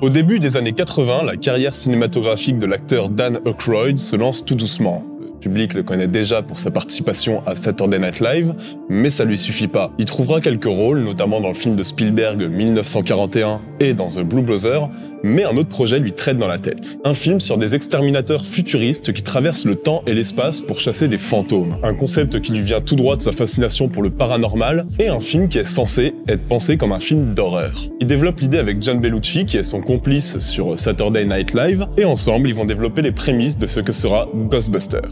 Au début des années 80, la carrière cinématographique de l'acteur Dan Aykroyd se lance tout doucement. Le public le connaît déjà pour sa participation à Saturday Night Live, mais ça lui suffit pas. Il trouvera quelques rôles, notamment dans le film de Spielberg 1941 et dans The Blues Brothers, mais un autre projet lui traîne dans la tête. Un film sur des exterminateurs futuristes qui traversent le temps et l'espace pour chasser des fantômes. Un concept qui lui vient tout droit de sa fascination pour le paranormal, et un film qui est censé être pensé comme un film d'horreur. Il développe l'idée avec John Belushi, qui est son complice sur Saturday Night Live, et ensemble ils vont développer les prémices de ce que sera Ghostbusters.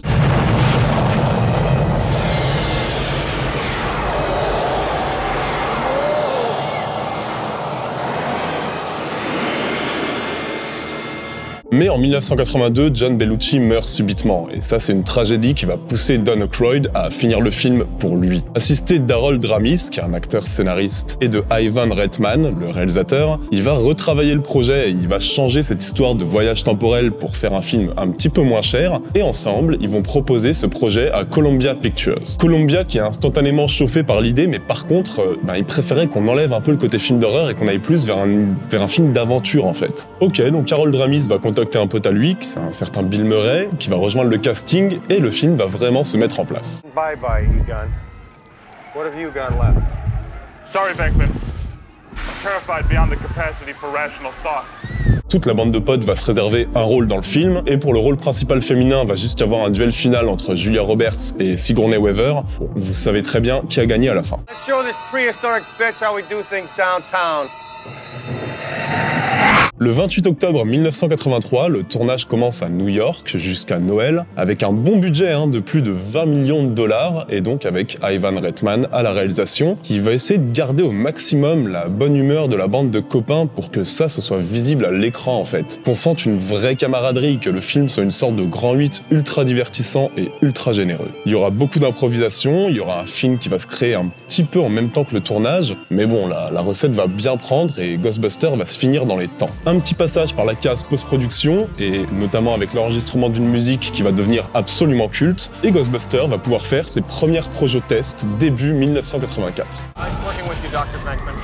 Mais en 1982, John Belushi meurt subitement, et ça c'est une tragédie qui va pousser Dan Aykroyd à finir le film pour lui. Assisté d'Harold Ramis, qui est un acteur scénariste, et de Ivan Reitman, le réalisateur, il va retravailler le projet et il va changer cette histoire de voyage temporel pour faire un film un petit peu moins cher, et ensemble, ils vont proposer ce projet à Columbia Pictures. Columbia qui est instantanément chauffé par l'idée, mais par contre, il préférait qu'on enlève un peu le côté film d'horreur et qu'on aille plus vers un film d'aventure en fait. Ok, donc Harold Ramis va contacter un pote à lui, c'est un certain Bill Murray, qui va rejoindre le casting et le film va vraiment se mettre en place. Bye bye, Egon. What have you got left? Sorry, Beckman. I'm terrified beyond the capacity for rational thought. Toute la bande de potes va se réserver un rôle dans le film, et pour le rôle principal féminin, va juste y avoir un duel final entre Julia Roberts et Sigourney Weaver. Vous savez très bien qui a gagné à la fin. Let's show this prehistoric bitch how we do things downtown. Le 28 octobre 1983, le tournage commence à New York jusqu'à Noël, avec un bon budget de plus de 20 millions de dollars, et donc avec Ivan Reitman à la réalisation, qui va essayer de garder au maximum la bonne humeur de la bande de copains pour que ça se soit visible à l'écran en fait. Qu'on sente une vraie camaraderie, que le film soit une sorte de grand 8 ultra divertissant et ultra généreux. Il y aura beaucoup d'improvisation, il y aura un film qui va se créer un petit peu en même temps que le tournage, mais bon, la recette va bien prendre et Ghostbusters va se finir dans les temps. Un petit passage par la case post-production, et notamment avec l'enregistrement d'une musique qui va devenir absolument culte, et Ghostbusters va pouvoir faire ses premières projets tests début 1984. Nice working with you, Dr. Beckman.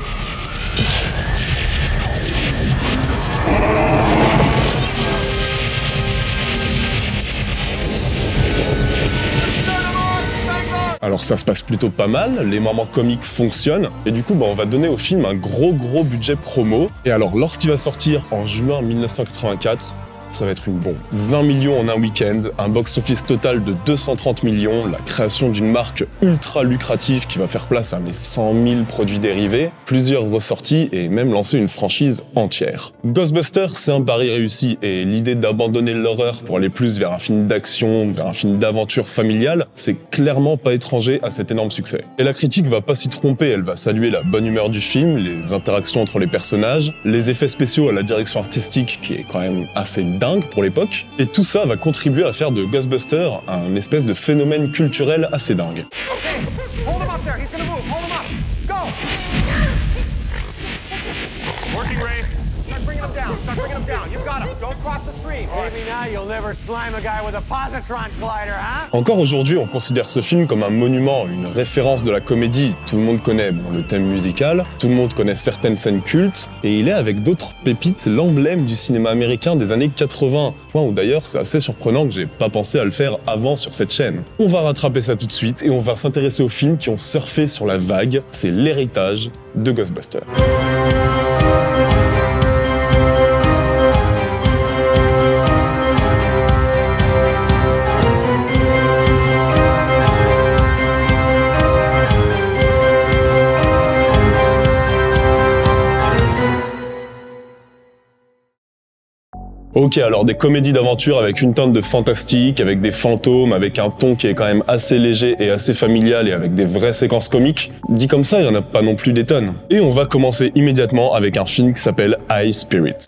Alors ça se passe plutôt pas mal, les moments comiques fonctionnent, et du coup on va donner au film un gros budget promo. Et alors lorsqu'il va sortir en juin 1984, ça va être une bombe. 20 millions en un week-end, un box-office total de 230 millions, la création d'une marque ultra lucrative qui va faire place à 100 000 produits dérivés, plusieurs ressorties et même lancer une franchise entière. Ghostbusters, c'est un pari réussi, et l'idée d'abandonner l'horreur pour aller plus vers un film d'action, vers un film d'aventure familiale, c'est clairement pas étranger à cet énorme succès. Et la critique va pas s'y tromper, elle va saluer la bonne humeur du film, les interactions entre les personnages, les effets spéciaux à la direction artistique qui est quand même assez dingue pour l'époque, et tout ça va contribuer à faire de Ghostbusters un espèce de phénomène culturel assez dingue. Hold him up there. He's gonna move. Hold him up. Go. Working, Ray. Start bringing him down. Start bringing him down. You've got him. Don't cross the stream. Maybe now you'll never slime a guy with a positron collider, huh? Encore aujourd'hui, on considère ce film comme un monument, une référence de la comédie. Tout le monde connaît le thème musical, tout le monde connaît certaines scènes cultes, et il est avec d'autres pépites l'emblème du cinéma américain des années 80. Point où d'ailleurs c'est assez surprenant que j'ai pas pensé à le faire avant sur cette chaîne. On va rattraper ça tout de suite et on va s'intéresser aux films qui ont surfé sur la vague. C'est l'héritage de Ghostbusters. Ok, alors des comédies d'aventure avec une teinte de fantastique, avec des fantômes, avec un ton qui est quand même assez léger et assez familial et avec des vraies séquences comiques. Dit comme ça, il n'y en a pas non plus des tonnes. Et on va commencer immédiatement avec un film qui s'appelle High Spirit.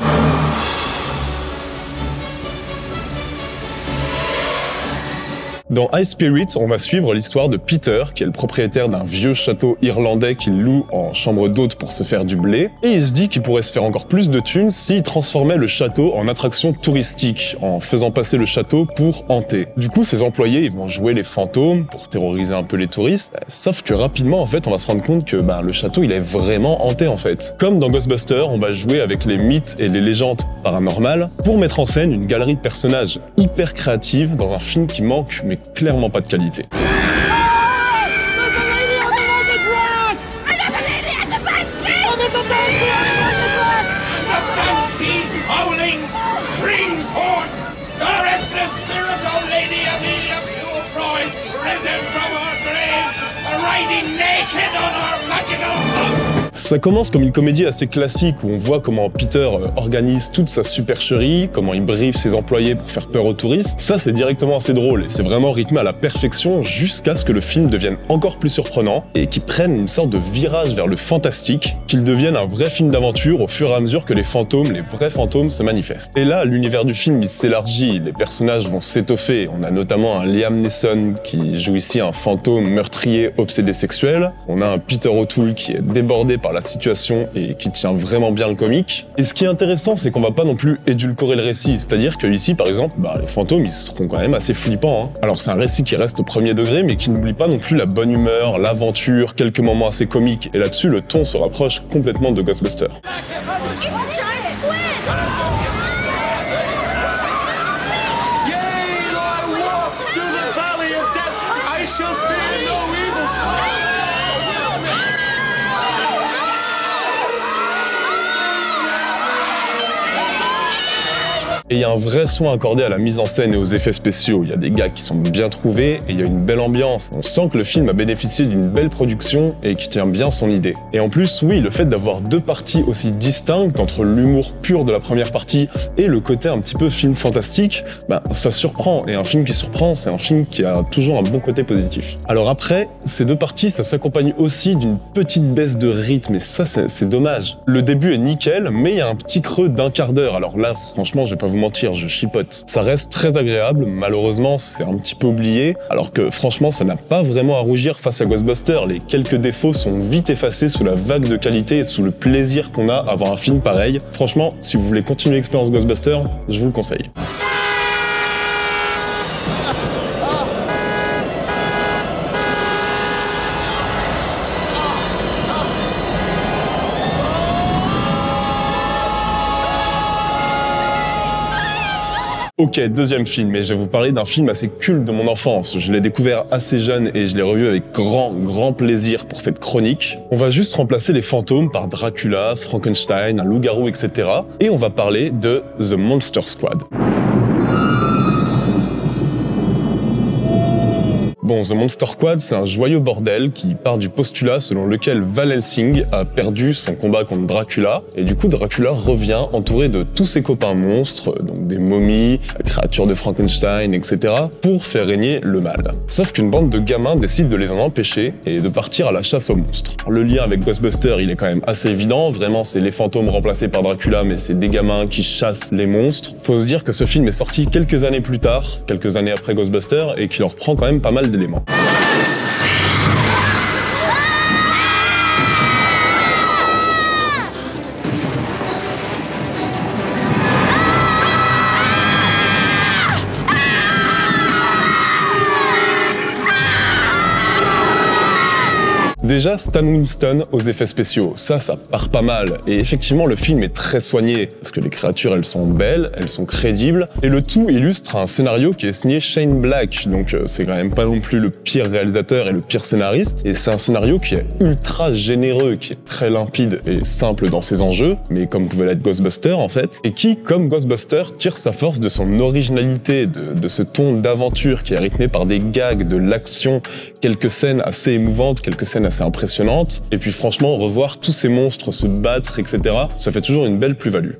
Dans High Spirit, on va suivre l'histoire de Peter, qui est le propriétaire d'un vieux château irlandais qu'il loue en chambre d'hôte pour se faire du blé, et il se dit qu'il pourrait se faire encore plus de thunes s'il transformait le château en attraction touristique, en faisant passer le château pour hanter. Du coup, ses employés ils vont jouer les fantômes pour terroriser un peu les touristes, sauf que rapidement, en fait, on va se rendre compte que le château, il est vraiment hanté, en fait. Comme dans Ghostbusters, on va jouer avec les mythes et les légendes paranormales pour mettre en scène une galerie de personnages hyper créative dans un film qui manque, mais clairement pas de qualité. Ça commence comme une comédie assez classique où on voit comment Peter organise toute sa supercherie, comment il briefe ses employés pour faire peur aux touristes. Ça, c'est directement assez drôle et c'est vraiment rythmé à la perfection jusqu'à ce que le film devienne encore plus surprenant et qu'il prenne une sorte de virage vers le fantastique, qu'il devienne un vrai film d'aventure au fur et à mesure que les fantômes, les vrais fantômes, se manifestent. Et là, l'univers du film, il s'élargit, les personnages vont s'étoffer. On a notamment un Liam Neeson qui joue ici un fantôme meurtrier obsédé sexuel. On a un Peter O'Toole qui est débordé par la situation et qui tient vraiment bien le comique. Et ce qui est intéressant, c'est qu'on va pas non plus édulcorer le récit, c'est-à-dire que ici, par exemple, les fantômes, ils seront quand même assez flippants. Alors c'est un récit qui reste au premier degré, mais qui n'oublie pas non plus la bonne humeur, l'aventure, quelques moments assez comiques. Et là-dessus, le ton se rapproche complètement de Ghostbusters. Et il y a un vrai soin accordé à la mise en scène et aux effets spéciaux. Il y a des gags qui sont bien trouvés et il y a une belle ambiance. On sent que le film a bénéficié d'une belle production et qui tient bien son idée. Et en plus, oui, le fait d'avoir deux parties aussi distinctes entre l'humour pur de la première partie et le côté un petit peu film fantastique, ça surprend. Et un film qui surprend, c'est un film qui a toujours un bon côté positif. Alors après, ces deux parties, ça s'accompagne aussi d'une petite baisse de rythme et ça, c'est dommage. Le début est nickel, mais il y a un petit creux d'un quart d'heure. Alors là, franchement, je vais pas vous mentir, je chipote. Ça reste très agréable, malheureusement c'est un petit peu oublié, alors que franchement ça n'a pas vraiment à rougir face à Ghostbusters. Les quelques défauts sont vite effacés sous la vague de qualité et sous le plaisir qu'on a à voir un film pareil. Franchement, si vous voulez continuer l'expérience Ghostbusters, je vous le conseille. Ok, deuxième film, et je vais vous parler d'un film assez culte de mon enfance. Je l'ai découvert assez jeune et je l'ai revu avec grand plaisir pour cette chronique. On va juste remplacer les fantômes par Dracula, Frankenstein, un loup-garou, etc. Et on va parler de The Monster Squad. Bon, The Monster Squad, c'est un joyeux bordel qui part du postulat selon lequel Van Helsing a perdu son combat contre Dracula, et du coup Dracula revient entouré de tous ses copains monstres, donc des momies, créatures de Frankenstein, etc., pour faire régner le mal. Sauf qu'une bande de gamins décide de les en empêcher et de partir à la chasse aux monstres. Le lien avec Ghostbusters, il est quand même assez évident, vraiment c'est les fantômes remplacés par Dracula, mais c'est des gamins qui chassent les monstres. Faut se dire que ce film est sorti quelques années plus tard, quelques années après Ghostbusters, et qu'il en reprend quand même pas mal d'éléments. Déjà, Stan Winston aux effets spéciaux, ça part pas mal. Et effectivement, le film est très soigné, parce que les créatures, elles sont belles, elles sont crédibles, et le tout illustre un scénario qui est signé Shane Black, donc c'est quand même pas non plus le pire réalisateur et le pire scénariste, et c'est un scénario qui est ultra généreux, qui est très limpide et simple dans ses enjeux, mais comme pouvait l'être Ghostbusters en fait, et qui, comme Ghostbusters, tire sa force de son originalité, de ce ton d'aventure qui est rythmé par des gags, de l'action, quelques scènes assez émouvantes, quelques scènes assez impressionnante. Et puis franchement, revoir tous ces monstres se battre, etc., ça fait toujours une belle plus-value.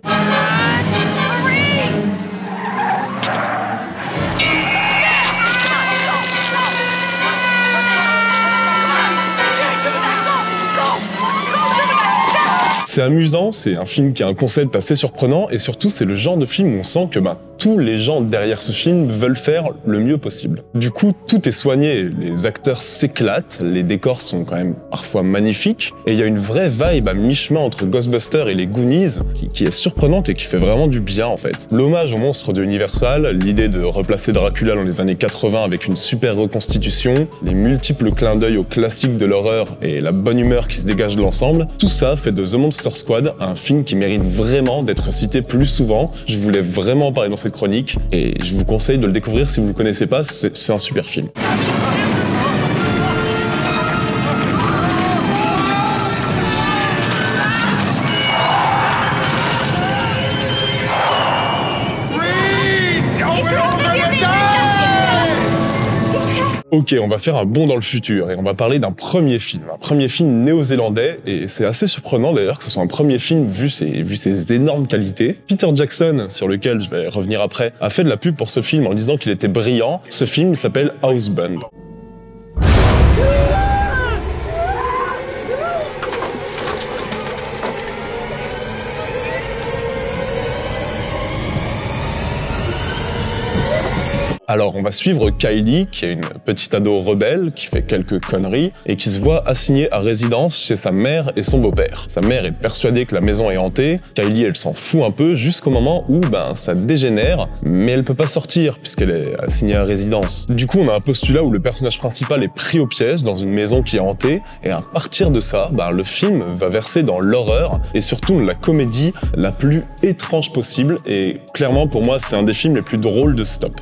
C'est amusant, c'est un film qui a un concept assez surprenant et surtout c'est le genre de film où on sent que tous les gens derrière ce film veulent faire le mieux possible. Du coup, tout est soigné, les acteurs s'éclatent, les décors sont quand même parfois magnifiques, et il y a une vraie vibe à mi-chemin entre Ghostbusters et les Goonies qui est surprenante et qui fait vraiment du bien en fait. L'hommage aux monstres de Universal, l'idée de replacer Dracula dans les années 80 avec une super reconstitution, les multiples clins d'œil aux classiques de l'horreur et la bonne humeur qui se dégage de l'ensemble, tout ça fait de The Monster Squad un film qui mérite vraiment d'être cité plus souvent. Je voulais vraiment parler dans cette chronique et je vous conseille de le découvrir si vous ne le connaissez pas, c'est un super film. Ok, on va faire un bond dans le futur et on va parler d'un premier film néo-zélandais, et c'est assez surprenant d'ailleurs que ce soit un premier film vu ses énormes qualités. Peter Jackson, sur lequel je vais revenir après, a fait de la pub pour ce film en disant qu'il était brillant. Ce film s'appelle Housebound. Alors, on va suivre Kylie, qui est une petite ado rebelle, qui fait quelques conneries, et qui se voit assignée à résidence chez sa mère et son beau-père. Sa mère est persuadée que la maison est hantée, Kylie, elle s'en fout un peu, jusqu'au moment où, ça dégénère, mais elle peut pas sortir, puisqu'elle est assignée à résidence. Du coup, on a un postulat où le personnage principal est pris au piège dans une maison qui est hantée, et à partir de ça, le film va verser dans l'horreur, et surtout la comédie la plus étrange possible, et clairement, pour moi, c'est un des films les plus drôles de Stop.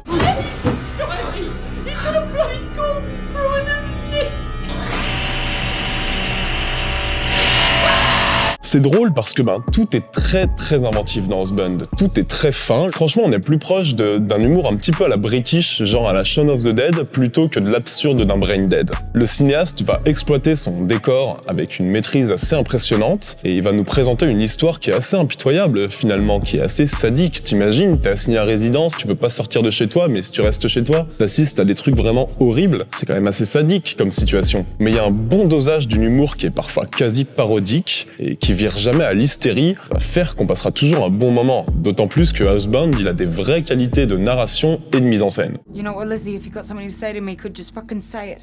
C'est drôle parce que tout est très inventif dans Housebound, tout est très fin. Franchement, on est plus proche d'un humour un petit peu à la British, genre à la Shaun of the Dead, plutôt que de l'absurde d'un Brain Dead. Le cinéaste va exploiter son décor avec une maîtrise assez impressionnante, et il va nous présenter une histoire qui est assez impitoyable finalement, qui est assez sadique. T'imagines, t'es assigné à résidence, tu peux pas sortir de chez toi, mais si tu restes chez toi, t'assistes à des trucs vraiment horribles. C'est quand même assez sadique comme situation. Mais il y a un bon dosage d'une humour qui est parfois quasi parodique, et qui vire jamais à l'hystérie, va faire qu'on passera toujours un bon moment. D'autant plus que Housebound, il a des vraies qualités de narration et de mise en scène. You know what, Lizzie, if you got something to say to me, could just fucking say it.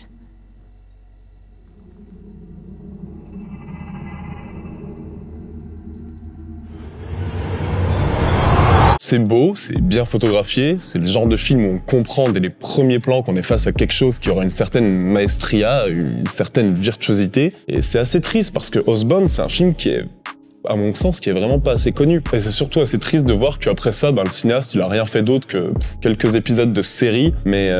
C'est beau, c'est bien photographié, c'est le genre de film où on comprend dès les premiers plans qu'on est face à quelque chose qui aura une certaine maestria, une certaine virtuosité. Et c'est assez triste parce que Housebound, c'est un film qui est, à mon sens, qui est vraiment pas assez connu. Et c'est surtout assez triste de voir qu'après ça, le cinéaste, il a rien fait d'autre que quelques épisodes de série, mais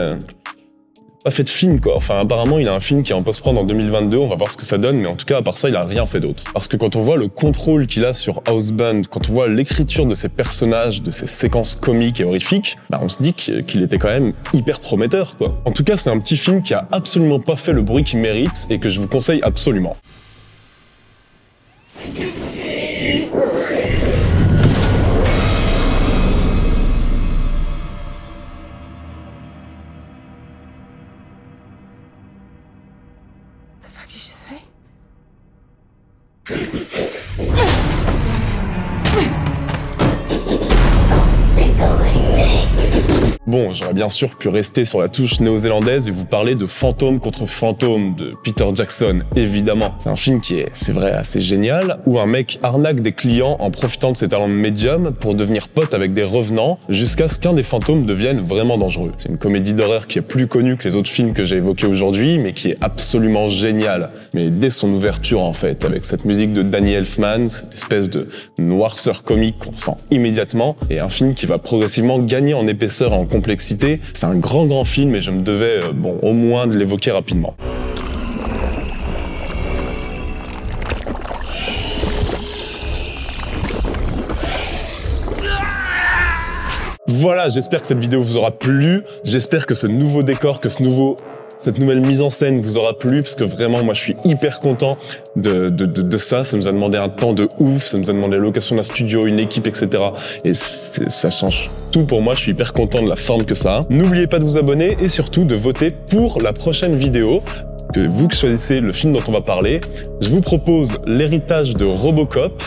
pas fait de film quoi. Enfin, apparemment, il a un film qui est en post-prod en 2022, on va voir ce que ça donne, mais en tout cas, à part ça, il a rien fait d'autre. Parce que quand on voit le contrôle qu'il a sur Housebound, quand on voit l'écriture de ses personnages, de ses séquences comiques et horrifiques, on se dit qu'il était quand même hyper prometteur quoi. En tout cas, c'est un petit film qui a absolument pas fait le bruit qu'il mérite et que je vous conseille absolument. Bon, j'aurais bien sûr pu rester sur la touche néo-zélandaise et vous parler de Fantôme contre Fantôme de Peter Jackson, évidemment. C'est un film qui est, c'est vrai, assez génial, où un mec arnaque des clients en profitant de ses talents de médium pour devenir pote avec des revenants, jusqu'à ce qu'un des fantômes devienne vraiment dangereux. C'est une comédie d'horreur qui est plus connue que les autres films que j'ai évoqués aujourd'hui, mais qui est absolument géniale. Mais dès son ouverture, en fait, avec cette musique de Danny Elfman, cette espèce de noirceur comique qu'on sent immédiatement, et un film qui va progressivement gagner en épaisseur et en complexité. C'est un grand film et je me devais, au moins de l'évoquer rapidement. Voilà, j'espère que cette vidéo vous aura plu. J'espère que ce nouveau décor, cette nouvelle mise en scène vous aura plu, parce que vraiment, moi, je suis hyper content de ça. Ça nous a demandé un temps de ouf, ça nous a demandé la location d'un studio, une équipe, etc. Et ça change tout pour moi. Je suis hyper content de la forme que ça a. N'oubliez pas de vous abonner et surtout de voter pour la prochaine vidéo. Que vous choisissez le film dont on va parler. Je vous propose L'héritage de Robocop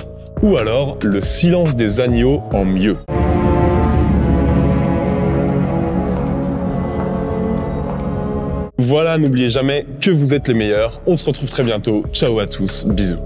ou alors Le Silence des agneaux en mieux. Voilà, n'oubliez jamais que vous êtes les meilleurs. On se retrouve très bientôt. Ciao à tous, bisous.